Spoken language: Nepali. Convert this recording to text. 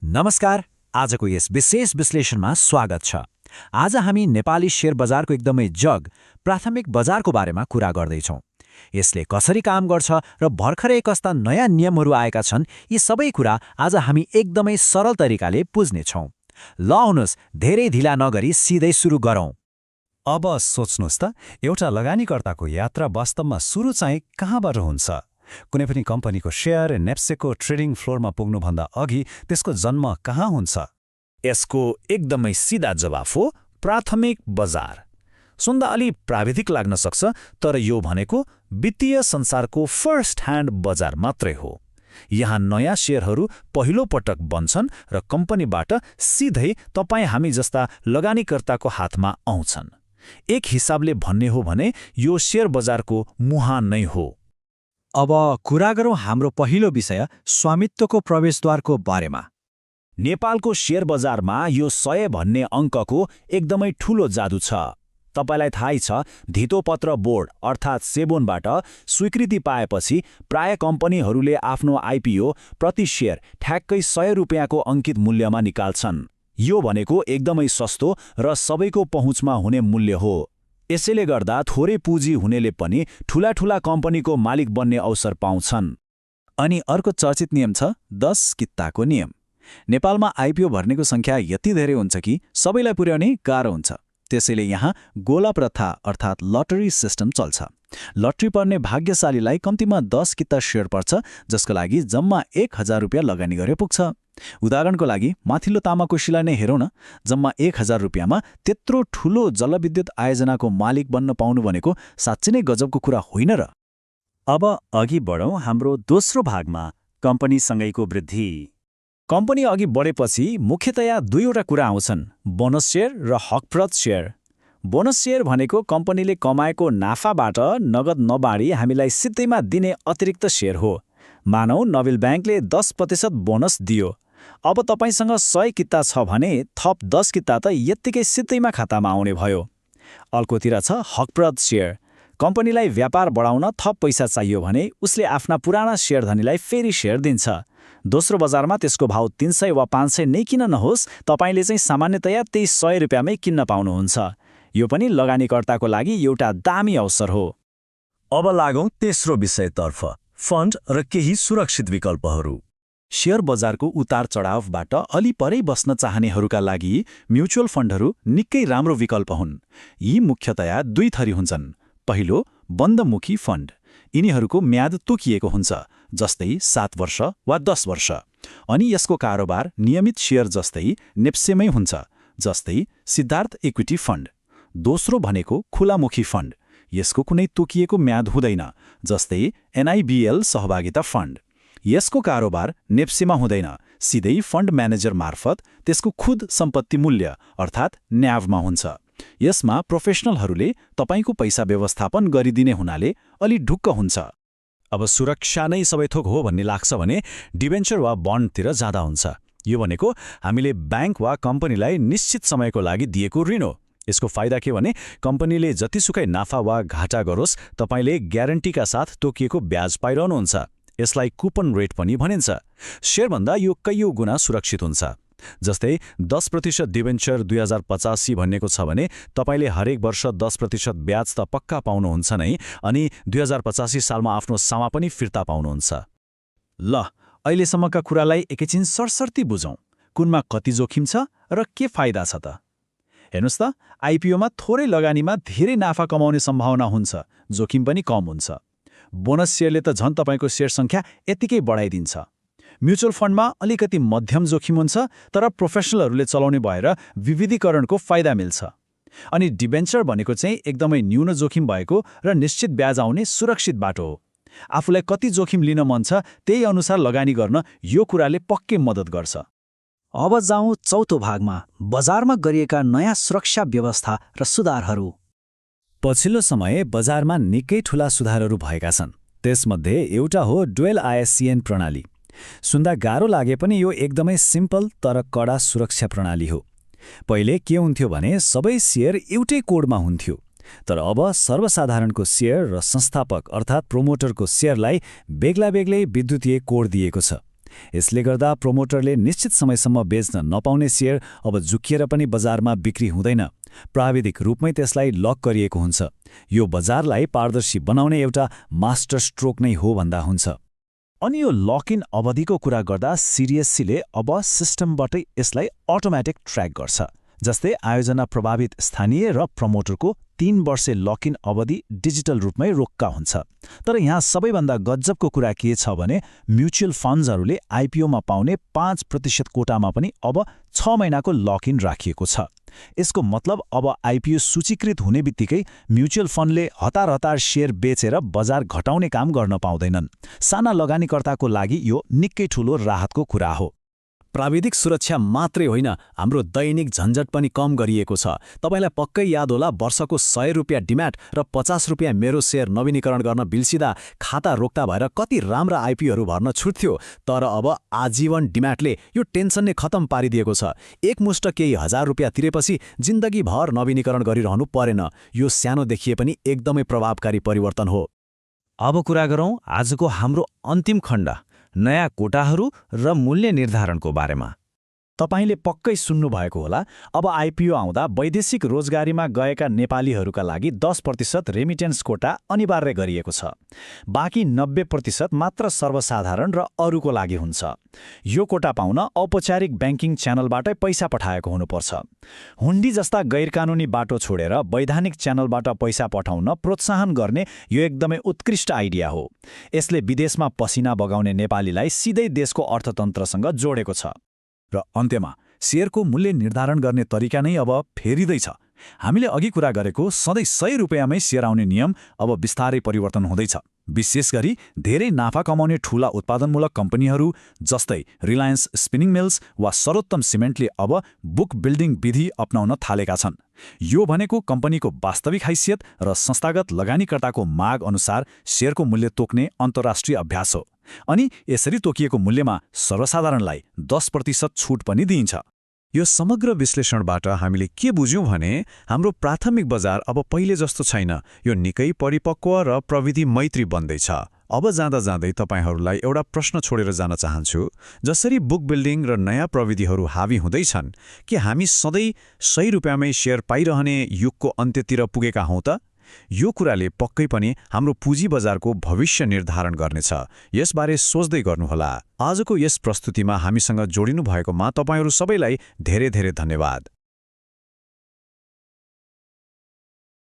नमस्कार। आजको यस विशेष विश्लेषणमा स्वागत छ। आज हामी नेपाली शेयर बजारको एकदमै जग प्राथमिक बजारको बारेमा कुरा गर्दैछौँ। यसले कसरी काम गर्छ र भर्खरै कस्ता नयाँ नियमहरू आएका छन्, यी सबै कुरा आज हामी एकदमै सरल तरिकाले बुझ्नेछौँ। ल आउनुहोस्, धेरै ढिला नगरी सिधै सुरु गरौँ। अब सोच्नुहोस् त, एउटा लगानीकर्ताको यात्रा वास्तवमा सुरु चाहिँ कहाँबाट हुन्छ? कुनै पनि कम्पनीको शेयर नेप्सेको ट्रेडिङ फ्लोरमा पुग्नुभन्दा अघि त्यसको जन्म कहाँ हुन्छ? यसको एकदमै सिधा जवाफ हो प्राथमिक बजार। सुन्दा अलि प्राविधिक लाग्न सक्छ, तर यो भनेको वित्तीय संसारको फर्स्ट ह्यान्ड बजार मात्रै हो। यहाँ नयाँ शेयरहरू पहिलो पटक बन्छन् र कम्पनीबाट सिधै तपाईँ हामी जस्ता लगानीकर्ताको हातमा आउँछन्। एक हिसाबले भन्ने हो भने यो शेयर बजारको मुहान नै हो। अब कुरा गरौँ हाम्रो पहिलो विषय स्वामित्वको प्रवेशद्वारको बारेमा। नेपालको शेयर बजारमा यो 100 भन्ने अङ्कको एकदमै ठूलो जादु छ। तपाईलाई थाहै छ, धितोपत्र बोर्ड अर्थात् सेबोनबाट स्वीकृति पाएपछि प्राय कम्पनीहरूले आफ्नो आइपिओ प्रति शेयर ठ्याक्कै 100 रुपियाँको अङ्कित मूल्यमा निकाल्छन्। यो भनेको एकदमै सस्तो र सबैको पहुँचमा हुने मूल्य हो। यसैले गर्दा थोरै पुँजी हुनेले पनि ठूला कम्पनीको मालिक बन्ने अवसर पाउँछन्। अनि अर्को चर्चित नियम छ 10 किताको नियम। नेपालमा आइपिओ भर्नेको संख्या यति धेरै हुन्छ कि सबैलाई पुर्याउने गाह्रो हुन्छ। त्यसैले यहाँ गोला प्रथा अर्थात् लटरी सिस्टम चल्छ। लटरी पर्ने भाग्यशालीलाई कम्तीमा 10 किता शेयर पर्छ, जसको लागि जम्मा 1000 रुपियाँ लगानी गरे पुग्छ। उदाहरणको लागि माथिल्लो तामाकोशीलाई नै हेरौँ न। जम्मा 1000 रुपियाँमा त्यत्रो ठूलो जलविद्युत आयोजनाको मालिक बन्न पाउनु भनेको साँच्चै नै गजबको कुरा होइन र? अब अघि बढौँ हाम्रो दोस्रो भागमा, कम्पनीसँगैको वृद्धि। कम्पनी अघि बढेपछि मुख्यतया दुईवटा कुरा आउँछन्, बोनस शेयर र हकप्रद शेयर। बोनस शेयर भनेको कम्पनीले कमाएको नाफाबाट नगद नबाँडी हामीलाई सिधैमा दिने अतिरिक्त शेयर हो। मानौ नोबेल ब्याङ्कले 10% बोनस दियो। अब तपाईसँग 100 किता छ भने थप 10 किता त यत्तिकै सिधैमा खातामा आउने भयो। अर्कोतिर छ हकप्रद शेयर। कम्पनीलाई व्यापार बढाउन थप पैसा चाहियो भने उसले आफ्ना पुराना शेयरधनीलाई फेरि शेयर दिन्छ। दोस्रो बजारमा त्यसको भाउ 300 वा 500 नै किन नहोस्, तपाईँले चाहिँ सामान्यतया त्यही 100 रुपियाँमै किन्न पाउनुहुन्छ। यो पनि लगानीकर्ताको लागि एउटा दामी अवसर हो। अब लागौँ तेस्रो विषयतर्फ, फन्ड र केही सुरक्षित विकल्पहरू। शेयर बजारको उतार चढावबाट अलि परै बस्न चाहनेहरूका लागि म्युचुअल फन्डहरू निकै राम्रो विकल्प हुन्। यी मुख्यतया दुई थरी हुन्छन्। पहिलो, बन्दमुखी फन्ड। यिनीहरूको म्याद तोकिएको हुन्छ, जस्तै 7 वर्ष वा 10 वर्ष। अनि यसको कारोबार नियमित शेयर जस्तै नेप्सेमै हुन्छ, जस्तै सिद्धार्थ इक्विटी फन्ड। दोस्रो भनेको खुलामुखी फन्ड। यसको कुनै तोकिएको म्याद हुँदैन, जस्तै एनआइबिएल सहभागिता फन्ड। यसको कारोबार नेप्सेमा हुँदैन, सिधै फन्ड म्यानेजर मार्फत त्यसको खुद सम्पत्ति मूल्य अर्थात् न्यावमा हुन्छ। यसमा प्रोफेसनलहरूले तपाईँको पैसा व्यवस्थापन गरिदिने हुनाले अलि ढुक्क हुन्छ। अब सुरक्षा नै सबै थोक हो भन्ने लाग्छ भने डिबेन्चर वा बन्डतिर जाँदा हुन्छ। यो भनेको हामीले ब्याङ्क वा कम्पनीलाई निश्चित समयको लागि दिएको ऋण हो। यसको फाइदा के भने कम्पनीले जतिसुकै नाफा वा घाटा गरोस्, तपाईँले ग्यारेन्टीका साथ तोकिएको ब्याज पाइरहनुहुन्छ। यसलाई कुपन रेट पनि भनिन्छ। शेयरभन्दा यो कैयौँ गुणा सुरक्षित हुन्छ। जस्तै 10% डिबेन्चर 2085 भन्नेको छ भने तपाईँले हरेक वर्ष 10% ब्याज त पक्का पाउनुहुन्छ नै, अनि 2085 सालमा आफ्नो सामा पनि फिर्ता पाउनुहुन्छ। ल, अहिलेसम्मका कुरालाई एकैछिन सरसर्ती बुझौँ। कुनमा कति जोखिम छ र के फाइदा छ त? हेर्नुहोस् त, आइपिओमा थोरै लगानीमा धेरै नाफा कमाउने सम्भावना हुन्छ, जोखिम पनि कम हुन्छ। बोनस शेयरले त झन् तपाईँको शेयर सङ्ख्या यतिकै बढाइदिन्छ। म्युचुअल फन्डमा अलिकति मध्यम जोखिम हुन्छ, तर प्रोफेसनलहरूले चलाउने भएर विविधीकरणको फाइदा मिल्छ। अनि डिबेन्चर भनेको चाहिँ एकदमै न्यून जोखिम भएको र निश्चित ब्याज आउने सुरक्षित बाटो हो। आफूलाई कति जोखिम लिन मन छ त्यही अनुसार लगानी गर्न यो कुराले पक्कै मद्दत गर्छ। अब जाउँ चौथो भागमा, बजारमा गरिएका नयाँ सुरक्षा व्यवस्था र सुधारहरू। पछिल्लो समय बजारमा निकै ठूला सुधारहरू भएका छन्। त्यसमध्ये एउटा हो डुएल आइएससिएन प्रणाली। सुन्दा गाह्रो लागे पनि यो एकदमै सिम्पल तर कडा सुरक्षा प्रणाली हो। पहिले के हुन्थ्यो भने सबै शेयर एउटै कोडमा हुन्थ्यो, तर अब सर्वसाधारणको शेयर र संस्थापक अर्थात् प्रोमोटरको शेयरलाई बेग्ला बेग्लै विद्युतीय कोड दिएको छ। यसले गर्दा प्रोमोटरले निश्चित समयसम्म बेच्न नपाउने सेयर अब झुकिएर पनि बजारमा बिक्री हुँदैन। प्राविधिक रूपमै त्यसलाई लक गरिएको हुन्छ। यो बजारलाई पारदर्शी बनाउने एउटा मास्टर स्ट्रोक नै हो भन्दा हुन्छ। अनि यो लक इन अवधिको कुरा गर्दा सिरिएससीले अब सिस्टमबाटै यसलाई अटोमेटिक ट्र्याक गर्छ। जस्तै आयोजना प्रभावित स्थानीय र प्रमोटरको 3 वर्षे लक इन अवधि डिजिटल रूपमै रोक्का हुन्छ। तर यहाँ सबैभन्दा गजबको कुरा के छ भने म्युचुअल फन्ड्सहरूले आइपिओमा पाउने 5% कोटामा पनि अब 6 महिनाको लक इन राखिएको छ। यसको मतलब अब आइपिओ सूचीकृत हुने बित्तिकै म्युचुअल फन्डले हतार हतार शेयर बेचेर बजार घटाउने काम गर्न पाउँदैनन्। साना लगानीकर्ताको लागि यो निकै ठूलो राहतको कुरा हो। प्राविधिक सुरक्षा मात्रै होइन, हाम्रो दैनिक झन्झट पनि कम गरिएको छ। तपाईलाई पक्कै याद होला, वर्षको 100 रुपियाँ डिम्याट र 50 रुपियाँ मेरो सेयर नवीनीकरण गर्न बिल्सिँदा खाता रोक्ता भएर कति राम्रा आइपिओहरू भर्न छुट्थ्यो। तर अब आजीवन डिम्याटले यो टेन्सन नै खतम पारिदिएको छ। एकमुष्ट केही हजार रुपियाँ तिरेपछि जिन्दगीभर नवीनीकरण गरिरहनु परेन। यो सानो देखिए पनि एकदमै प्रभावकारी परिवर्तन हो। अब कुरा गरौँ आजको हाम्रो अन्तिम खण्ड, नयाँ कोटाहरू र मूल्य निर्धारणको बारेमा। तपाईले पक्कै सुन्नुभएको होला, अब आइपिओ आउँदा वैदेशिक रोजगारीमा गएका नेपालीहरूका लागि 10% रेमिटेन्स कोटा अनिवार्य गरिएको छ। बाँकी 90% मात्र सर्वसाधारण र अरूको लागि हुन्छ। यो कोटा पाउन औपचारिक ब्याङ्किङ च्यानलबाटै पैसा पठाएको हुनुपर्छ। हुन्डी जस्ता गैरकानुनी बाटो छोडेर वैधानिक च्यानलबाट पैसा पठाउन प्रोत्साहन गर्ने यो एकदमै उत्कृष्ट आइडिया हो। यसले विदेशमा पसिना बगाउने नेपालीलाई सिधै देशको अर्थतन्त्रसँग जोडेको छ। र अन्त्यमा शेयरको मूल्य निर्धारण गर्ने तरिका नै अब फेरिँदैछ। हामीले अघि कुरा गरेको सधैँ 100 रुपियाँमै शेयर आउने नियम अब बिस्तारै परिवर्तन हुँदैछ। विशेष गरी धेरै नाफा कमाउने ठूला उत्पादनमूलक कम्पनीहरू जस्तै रिलायन्स स्पिनिङ मिल्स वा सर्वोत्तम सिमेन्टले अब बुक बिल्डिङ विधि अपनाउन थालेका छन्। यो भनेको कम्पनीको वास्तविक हैसियत र संस्थागत लगानीकर्ताको माग अनुसार शेयरको मूल्य तोक्ने अन्तर्राष्ट्रिय अभ्यास हो। अनि यसरी तोकिएको मूल्यमा सर्वसाधारणलाई 10% छुट पनि दिइन्छ। यो समग्र विश्लेषणबाट हामीले के बुझ्यौं भने हाम्रो प्राथमिक बजार अब पहिले जस्तो छैन। यो निकै परिपक्व र प्रविधि मैत्री बन्दैछ। अब जाँदा जाँदै तपाईहरूलाई एउटा प्रश्न छोडेर जान चाहन्छु। जसरी बुक बिल्डिङ र नयाँ प्रविधिहरू हावी हुँदैछन्, के हामी सधैँ 100 रुपियाँमै शेयर पाइरहने युगको अन्त्यतिर पुगेका हौं त? यो कुराले पक्कै पनि हाम्रो पुँजी बजारको भविष्य निर्धारण गर्नेछ। यसबारे सोच्दै गर्नुहोला। आजको यस प्रस्तुतिमा हामीसँग जोडिनु भएकोमा तपाईहरू सबैलाई धेरै धेरै धन्यवाद।